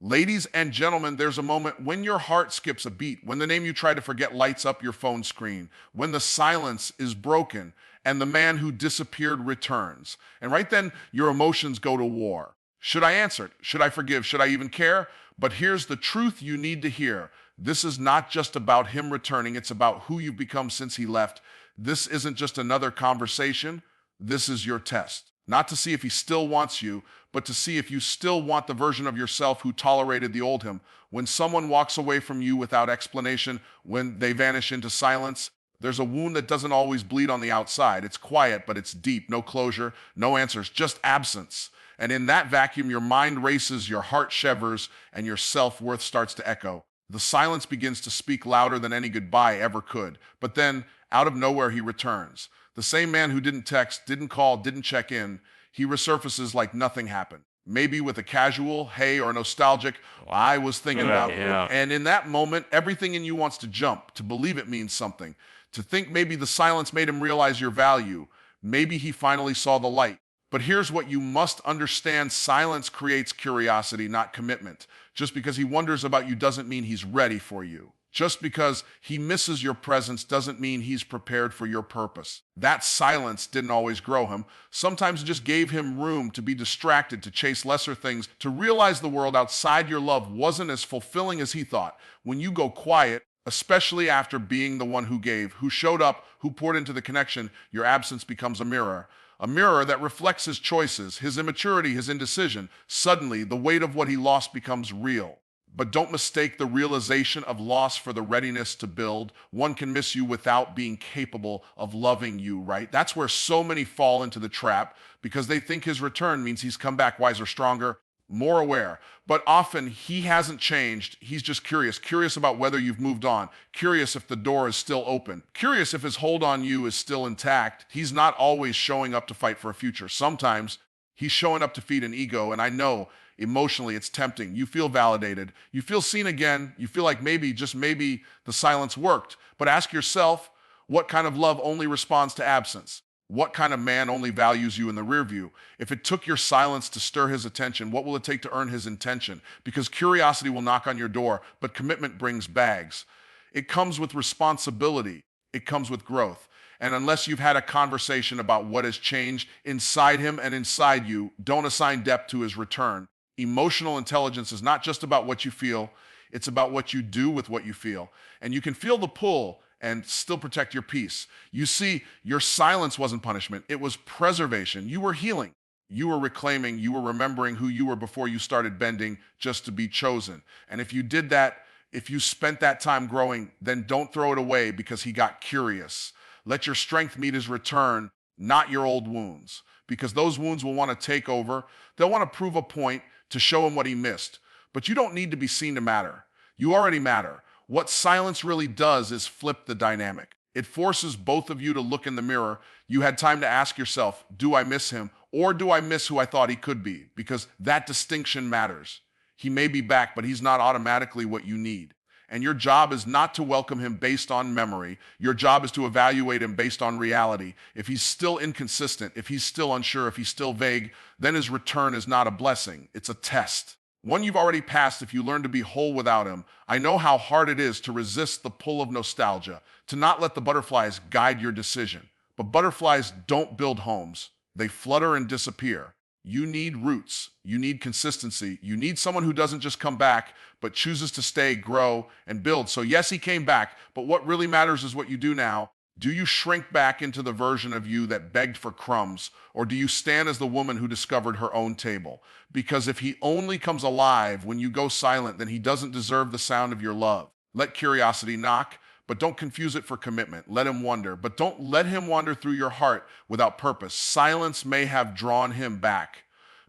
Ladies and gentlemen, there's a moment when your heart skips a beat, when the name you try to forget lights up your phone screen, when the silence is broken and the man who disappeared returns. And right then, your emotions go to war. Should I answer it? Should I forgive? Should I even care? But here's the truth you need to hear. This is not just about him returning, it's about who you've become since he left. This isn't just another conversation. This is your test. Not to see if he still wants you, but to see if you still want the version of yourself who tolerated the old him. When someone walks away from you without explanation, when they vanish into silence, there's a wound that doesn't always bleed on the outside. It's quiet, but it's deep. No closure, no answers, just absence. And in that vacuum, your mind races, your heart shivers, and your self-worth starts to echo. The silence begins to speak louder than any goodbye ever could. But then, out of nowhere, he returns. The same man who didn't text, didn't call, didn't check in, he resurfaces like nothing happened. Maybe with a casual, hey, or nostalgic, I was thinking about it. Yeah. And in that moment, everything in you wants to jump, to believe it means something, to think maybe the silence made him realize your value. Maybe he finally saw the light. But here's what you must understand. Silence creates curiosity, not commitment. Just because he wonders about you doesn't mean he's ready for you. Just because he misses your presence doesn't mean he's prepared for your purpose. That silence didn't always grow him. Sometimes it just gave him room to be distracted, to chase lesser things, to realize the world outside your love wasn't as fulfilling as he thought. When you go quiet, especially after being the one who gave, who showed up, who poured into the connection, your absence becomes a mirror. A mirror that reflects his choices, his immaturity, his indecision. Suddenly, the weight of what he lost becomes real. But don't mistake the realization of loss for the readiness to build. One can miss you without being capable of loving you, right? That's where so many fall into the trap because they think his return means he's come back wiser, stronger, more aware. But often he hasn't changed. He's just curious about whether you've moved on, curious if the door is still open, curious if his hold on you is still intact. He's not always showing up to fight for a future. Sometimes he's showing up to feed an ego, and I know emotionally it's tempting. You feel validated. You feel seen again. You feel like maybe, just maybe, the silence worked. But ask yourself, what kind of love only responds to absence? What kind of man only values you in the rear view? If it took your silence to stir his attention, what will it take to earn his intention? Because curiosity will knock on your door, but commitment brings bags. It comes with responsibility. It comes with growth. And unless you've had a conversation about what has changed inside him and inside you, don't assign depth to his return. Emotional intelligence is not just about what you feel, it's about what you do with what you feel. And you can feel the pull and still protect your peace. You see, your silence wasn't punishment, it was preservation. You were healing, you were reclaiming, you were remembering who you were before you started bending just to be chosen. And if you did that, if you spent that time growing, then don't throw it away because he got curious. Let your strength meet his return, not your old wounds, because those wounds will want to take over. They'll want to prove a point to show him what he missed. But you don't need to be seen to matter. You already matter. What silence really does is flip the dynamic. It forces both of you to look in the mirror. You had time to ask yourself, do I miss him? Or do I miss who I thought he could be? Because that distinction matters. He may be back, but he's not automatically what you need. And your job is not to welcome him based on memory. Your job is to evaluate him based on reality. If he's still inconsistent, if he's still unsure, if he's still vague, then his return is not a blessing. It's a test. One you've already passed if you learn to be whole without him. I know how hard it is to resist the pull of nostalgia, to not let the butterflies guide your decision. But butterflies don't build homes. They flutter and disappear. You need roots. You need consistency. You need someone who doesn't just come back, but chooses to stay, grow, and build. So yes, he came back, but what really matters is what you do now. Do you shrink back into the version of you that begged for crumbs, or do you stand as the woman who discovered her own table? Because if he only comes alive when you go silent, then he doesn't deserve the sound of your love. Let curiosity knock, but don't confuse it for commitment. Let him wander, but don't let him wander through your heart without purpose. Silence may have drawn him back,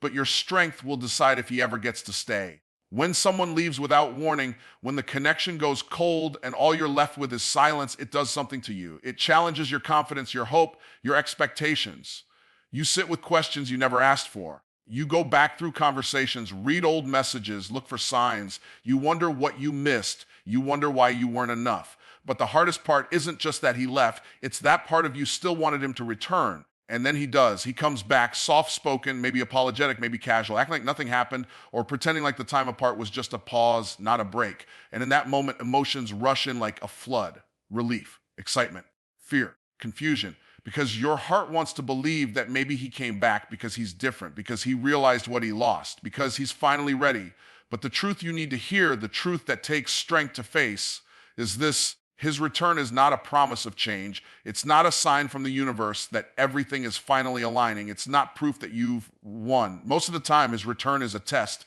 but your strength will decide if he ever gets to stay. When someone leaves without warning, when the connection goes cold and all you're left with is silence, it does something to you. It challenges your confidence, your hope, your expectations. You sit with questions you never asked for. You go back through conversations, read old messages, look for signs. You wonder what you missed. You wonder why you weren't enough. But the hardest part isn't just that he left. It's that part of you still wanted him to return. And then he does. He comes back soft-spoken, maybe apologetic, maybe casual, acting like nothing happened or pretending like the time apart was just a pause, not a break. And in that moment, emotions rush in like a flood. Relief, excitement, fear, confusion. Because your heart wants to believe that maybe he came back because he's different, because he realized what he lost, because he's finally ready. But the truth you need to hear, the truth that takes strength to face, is this: his return is not a promise of change. It's not a sign from the universe that everything is finally aligning. It's not proof that you've won. Most of the time, his return is a test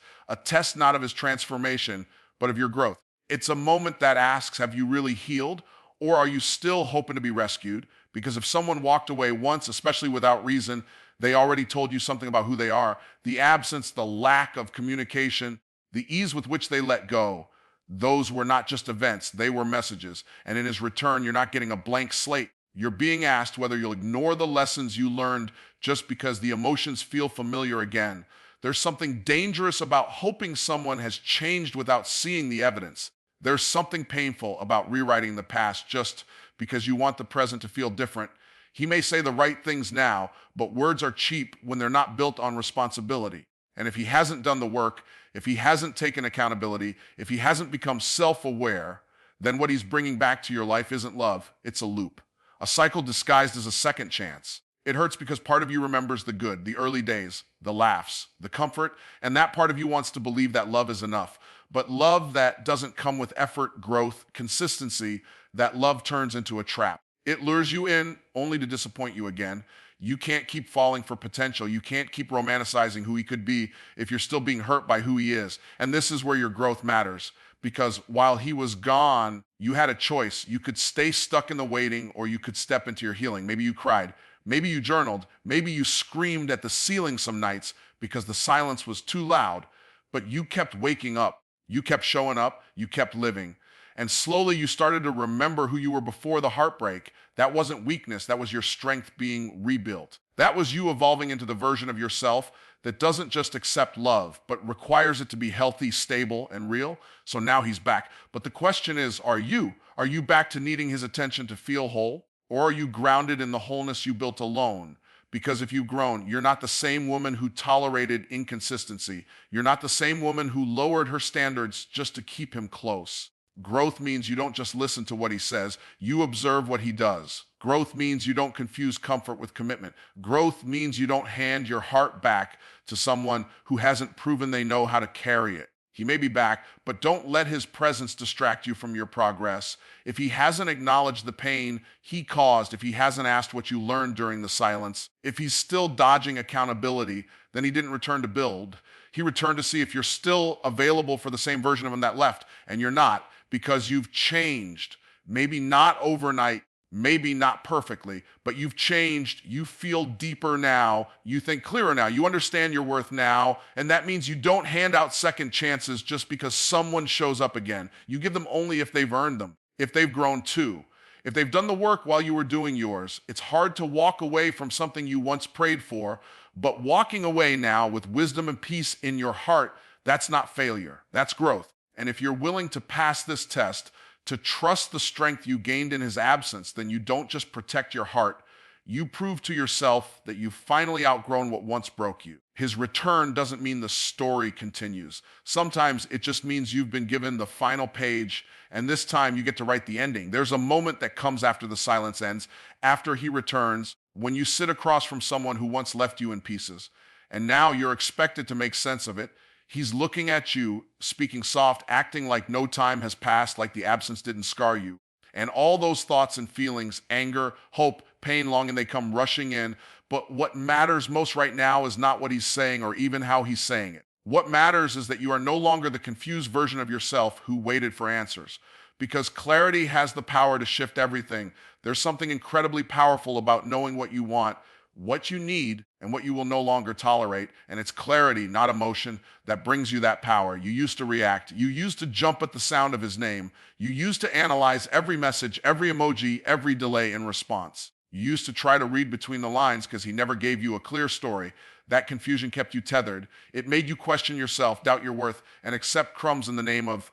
not of his transformation, but of your growth. It's a moment that asks, have you really healed, or are you still hoping to be rescued? Because if someone walked away once, especially without reason, they already told you something about who they are. The absence, the lack of communication, the ease with which they let go, those were not just events, they were messages. And in his return, you're not getting a blank slate. You're being asked whether you'll ignore the lessons you learned just because the emotions feel familiar again. There's something dangerous about hoping someone has changed without seeing the evidence. There's something painful about rewriting the past just because you want the present to feel different. He may say the right things now, but words are cheap when they're not built on responsibility. And if he hasn't done the work, if he hasn't taken accountability, if he hasn't become self-aware, then what he's bringing back to your life isn't love, it's a loop. A cycle disguised as a second chance. It hurts because part of you remembers the good, the early days, the laughs, the comfort, and that part of you wants to believe that love is enough. But love that doesn't come with effort, growth, consistency, that love turns into a trap. It lures you in only to disappoint you again. You can't keep falling for potential. You can't keep romanticizing who he could be if you're still being hurt by who he is. And this is where your growth matters. Because while he was gone, you had a choice. You could stay stuck in the waiting, or you could step into your healing. Maybe you cried. Maybe you journaled. Maybe you screamed at the ceiling some nights because the silence was too loud. But you kept waking up. You kept showing up. You kept living. And slowly you started to remember who you were before the heartbreak. That wasn't weakness. That was your strength being rebuilt. That was you evolving into the version of yourself that doesn't just accept love, but requires it to be healthy, stable, and real. So now he's back. But the question is, are you? Are you back to needing his attention to feel whole? Or are you grounded in the wholeness you built alone? Because if you've grown, you're not the same woman who tolerated inconsistency. You're not the same woman who lowered her standards just to keep him close. Growth means you don't just listen to what he says, you observe what he does. Growth means you don't confuse comfort with commitment. Growth means you don't hand your heart back to someone who hasn't proven they know how to carry it. He may be back, but don't let his presence distract you from your progress. If he hasn't acknowledged the pain he caused, if he hasn't asked what you learned during the silence, if he's still dodging accountability, then he didn't return to build. He returned to see if you're still available for the same version of him that left, and you're not, because you've changed. Maybe not overnight, maybe not perfectly, but you've changed. You feel deeper now. You think clearer now. You understand your worth now. And that means you don't hand out second chances just because someone shows up again. You give them only if they've earned them, if they've grown too, if they've done the work while you were doing yours. It's hard to walk away from something you once prayed for, but walking away now with wisdom and peace in your heart, that's not failure. That's growth. And if you're willing to pass this test, to trust the strength you gained in his absence, then you don't just protect your heart. You prove to yourself that you've finally outgrown what once broke you. His return doesn't mean the story continues. Sometimes it just means you've been given the final page, and this time you get to write the ending. There's a moment that comes after the silence ends, after he returns, when you sit across from someone who once left you in pieces, and now you're expected to make sense of it. He's looking at you, speaking soft, acting like no time has passed, like the absence didn't scar you. And all those thoughts and feelings, anger, hope, pain, longing, they come rushing in. But what matters most right now is not what he's saying or even how he's saying it. What matters is that you are no longer the confused version of yourself who waited for answers. Because clarity has the power to shift everything. There's something incredibly powerful about knowing what you want, what you need, and what you will no longer tolerate. And it's clarity, not emotion, that brings you that power. You used to react. You used to jump at the sound of his name. You used to analyze every message, every emoji, every delay in response. You used to try to read between the lines because he never gave you a clear story. That confusion kept you tethered. It made you question yourself, doubt your worth, and accept crumbs in the name of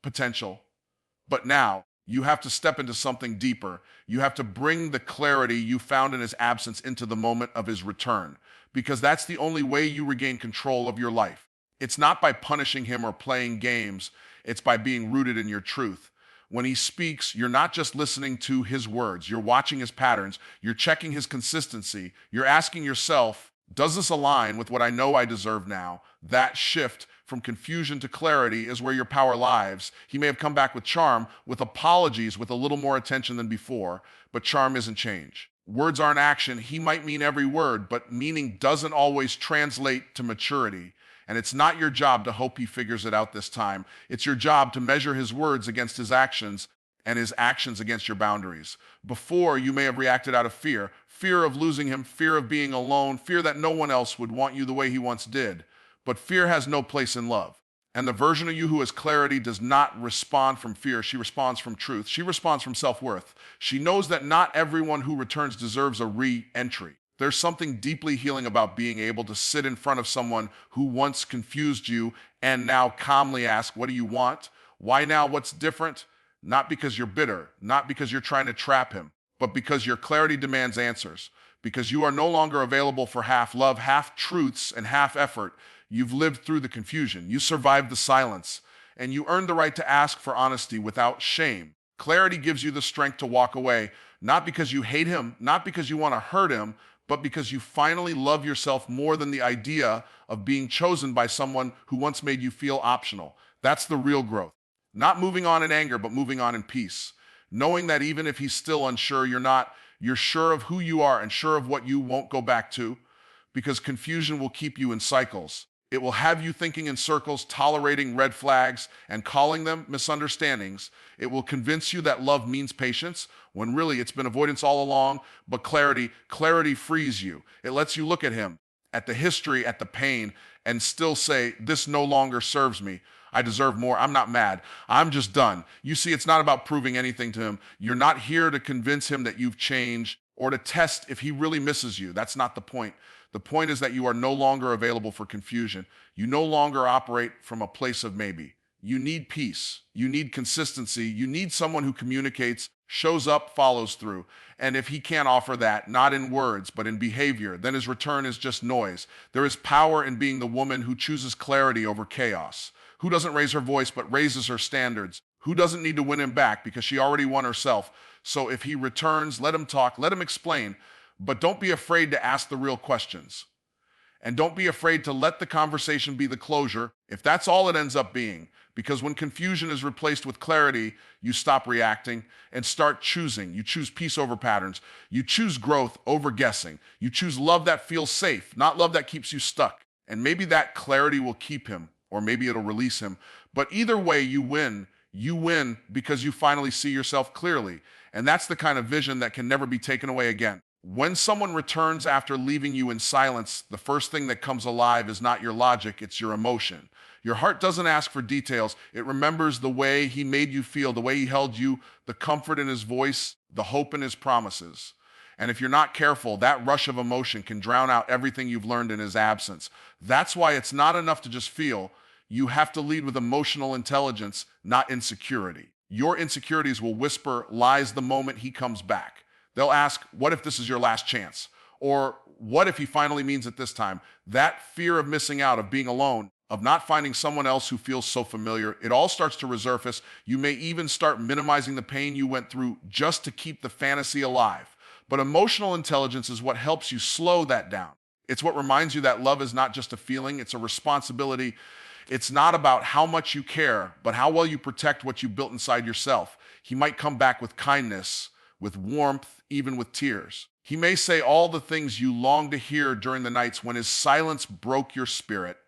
potential. But now, You have to step into something deeper. You have to bring the clarity you found in his absence into the moment of his return, because that's the only way you regain control of your life. It's not by punishing him or playing games, it's by being rooted in your truth. When he speaks, you're not just listening to his words, you're watching his patterns, you're checking his consistency, you're asking yourself, does this align with what I know I deserve now? That shift from confusion to clarity is where your power lies. He may have come back with charm, with apologies, with a little more attention than before, but charm isn't change. Words aren't action. He might mean every word, but meaning doesn't always translate to maturity. And it's not your job to hope he figures it out this time. It's your job to measure his words against his actions and his actions against your boundaries. Before, you may have reacted out of fear. Fear of losing him, fear of being alone, fear that no one else would want you the way he once did. But fear has no place in love. And the version of you who has clarity does not respond from fear. She responds from truth. She responds from self-worth. She knows that not everyone who returns deserves a re-entry. There's something deeply healing about being able to sit in front of someone who once confused you and now calmly ask, what do you want? Why now? What's different? Not because you're bitter, not because you're trying to trap him, but because your clarity demands answers. Because you are no longer available for half love, half truths, and half effort. You've lived through the confusion. You survived the silence. And you earned the right to ask for honesty without shame. Clarity gives you the strength to walk away, not because you hate him, not because you want to hurt him, but because you finally love yourself more than the idea of being chosen by someone who once made you feel optional. That's the real growth. Not moving on in anger, but moving on in peace. Knowing that even if he's still unsure, you're sure of who you are and sure of what you won't go back to, because confusion will keep you in cycles. It will have you thinking in circles, tolerating red flags, and calling them misunderstandings. It will convince you that love means patience, when really it's been avoidance all along. But clarity frees you. It lets you look at him, at the history, at the pain, and still say, this no longer serves me. I deserve more. I'm not mad. I'm just done. You see, it's not about proving anything to him. You're not here to convince him that you've changed or to test if he really misses you. That's not the point. The point is that you are no longer available for confusion. You no longer operate from a place of maybe. You need peace. You need consistency. You need someone who communicates, shows up, follows through. And if he can't offer that, not in words, but in behavior, then his return is just noise. There is power in being the woman who chooses clarity over chaos, who doesn't raise her voice but raises her standards, who doesn't need to win him back because she already won herself. So if he returns, let him talk, let him explain. But don't be afraid to ask the real questions. And don't be afraid to let the conversation be the closure, if that's all it ends up being. Because when confusion is replaced with clarity, you stop reacting and start choosing. You choose peace over patterns. You choose growth over guessing. You choose love that feels safe, not love that keeps you stuck. And maybe that clarity will keep him, or maybe it'll release him. But either way, you win. You win because you finally see yourself clearly. And that's the kind of vision that can never be taken away again. When someone returns after leaving you in silence, the first thing that comes alive is not your logic, it's your emotion. Your heart doesn't ask for details. It remembers the way he made you feel, the way he held you, the comfort in his voice, the hope in his promises. And if you're not careful, that rush of emotion can drown out everything you've learned in his absence. That's why it's not enough to just feel. You have to lead with emotional intelligence, not insecurity. Your insecurities will whisper lies the moment he comes back. They'll ask, what if this is your last chance? Or what if he finally means it this time? That fear of missing out, of being alone, of not finding someone else who feels so familiar, it all starts to resurface. You may even start minimizing the pain you went through just to keep the fantasy alive. But emotional intelligence is what helps you slow that down. It's what reminds you that love is not just a feeling, it's a responsibility. It's not about how much you care, but how well you protect what you built inside yourself. He might come back with kindness, with warmth, even with tears. He may say all the things you long to hear during the nights when his silence broke your spirit.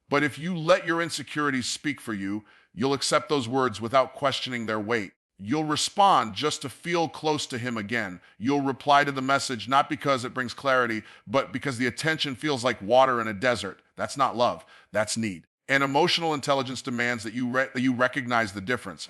But if you let your insecurities speak for you, you'll accept those words without questioning their weight. You'll respond just to feel close to him again. You'll reply to the message not because it brings clarity, but because the attention feels like water in a desert. That's not love, that's need. And emotional intelligence demands that you recognize the difference.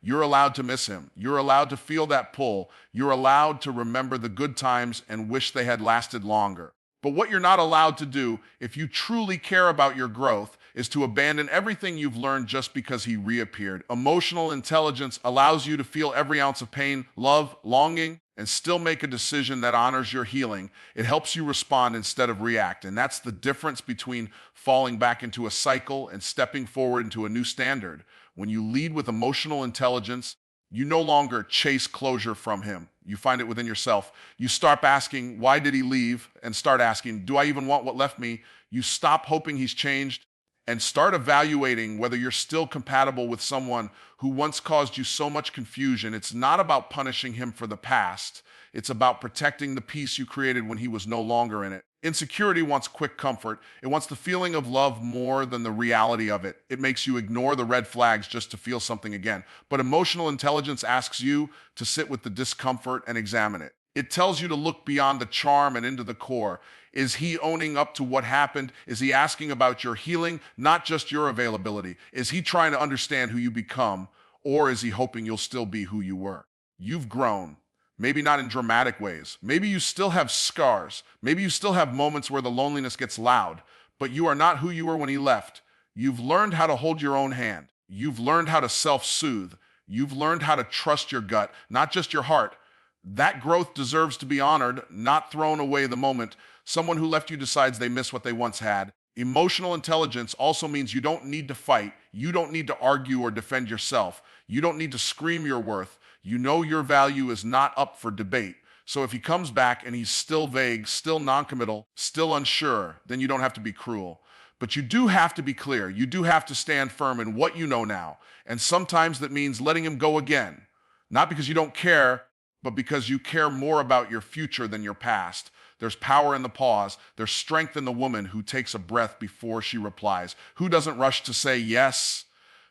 You're allowed to miss him. You're allowed to feel that pull. You're allowed to remember the good times and wish they had lasted longer. But what you're not allowed to do, if you truly care about your growth, is to abandon everything you've learned just because he reappeared. Emotional intelligence allows you to feel every ounce of pain, love, longing, and still make a decision that honors your healing. It helps you respond instead of react. And that's the difference between falling back into a cycle and stepping forward into a new standard. When you lead with emotional intelligence, you no longer chase closure from him. You find it within yourself. You stop asking, why did he leave? And start asking, do I even want what left me? You stop hoping he's changed and start evaluating whether you're still compatible with someone who once caused you so much confusion. It's not about punishing him for the past. It's about protecting the peace you created when he was no longer in it. Insecurity wants quick comfort. It wants the feeling of love more than the reality of it. It makes you ignore the red flags just to feel something again. But emotional intelligence asks you to sit with the discomfort and examine it. It tells you to look beyond the charm and into the core. Is he owning up to what happened? Is he asking about your healing, not just your availability? Is he trying to understand who you become, or is he hoping you'll still be who you were? You've grown. Maybe not in dramatic ways. Maybe you still have scars. Maybe you still have moments where the loneliness gets loud, but you are not who you were when he left. You've learned how to hold your own hand. You've learned how to self-soothe. You've learned how to trust your gut, not just your heart. That growth deserves to be honored, not thrown away the moment someone who left you decides they miss what they once had. Emotional intelligence also means you don't need to fight. You don't need to argue or defend yourself. You don't need to scream your worth. You know your value is not up for debate. So if he comes back and he's still vague, still noncommittal, still unsure, then you don't have to be cruel. But you do have to be clear. You do have to stand firm in what you know now. And sometimes that means letting him go again. Not because you don't care, but because you care more about your future than your past. There's power in the pause. There's strength in the woman who takes a breath before she replies, who doesn't rush to say yes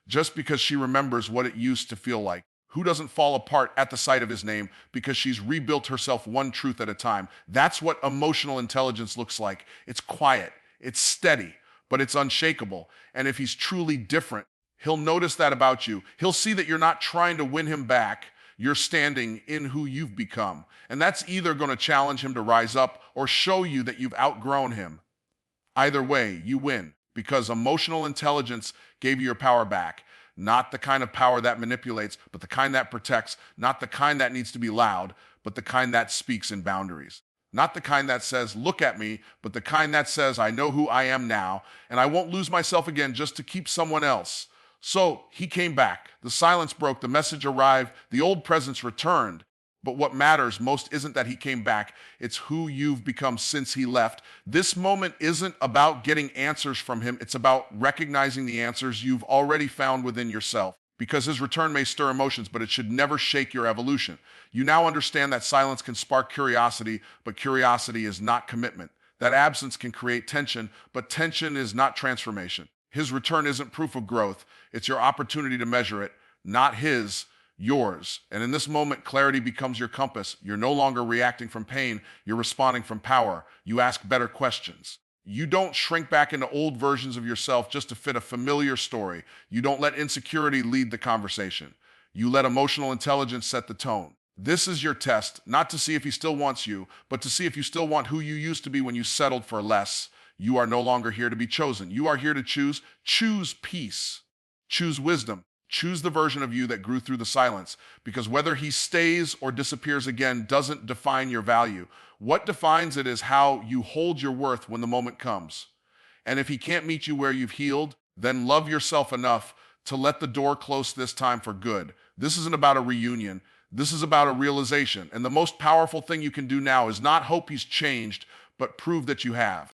just because she remembers what it used to feel like, who doesn't fall apart at the sight of his name because she's rebuilt herself one truth at a time. That's what emotional intelligence looks like. It's quiet, it's steady, but it's unshakable. And if he's truly different, he'll notice that about you. He'll see that you're not trying to win him back. You're standing in who you've become. And that's either going to challenge him to rise up or show you that you've outgrown him. Either way, you win because emotional intelligence gave you your power back. Not the kind of power that manipulates, but the kind that protects. Not the kind that needs to be loud, but the kind that speaks in boundaries. Not the kind that says, look at me, but the kind that says, I know who I am now, and I won't lose myself again just to keep someone else. So he came back. The silence broke. The message arrived. The old presence returned. But what matters most isn't that he came back. It's who you've become since he left. This moment isn't about getting answers from him. It's about recognizing the answers you've already found within yourself. Because his return may stir emotions, but it should never shake your evolution. You now understand that silence can spark curiosity, but curiosity is not commitment. That absence can create tension, but tension is not transformation. His return isn't proof of growth. It's your opportunity to measure it, not his, yours. And in this moment, clarity becomes your compass. You're no longer reacting from pain. You're responding from power. You ask better questions. You don't shrink back into old versions of yourself just to fit a familiar story. You don't let insecurity lead the conversation. You let emotional intelligence set the tone. This is your test, not to see if he still wants you, but to see if you still want who you used to be when you settled for less. You are no longer here to be chosen. You are here to choose. Choose peace. Choose wisdom. Choose the version of you that grew through the silence, because whether he stays or disappears again doesn't define your value. What defines it is how you hold your worth when the moment comes. And if he can't meet you where you've healed, then love yourself enough to let the door close this time for good. This isn't about a reunion. This is about a realization. And the most powerful thing you can do now is not hope he's changed, but prove that you have.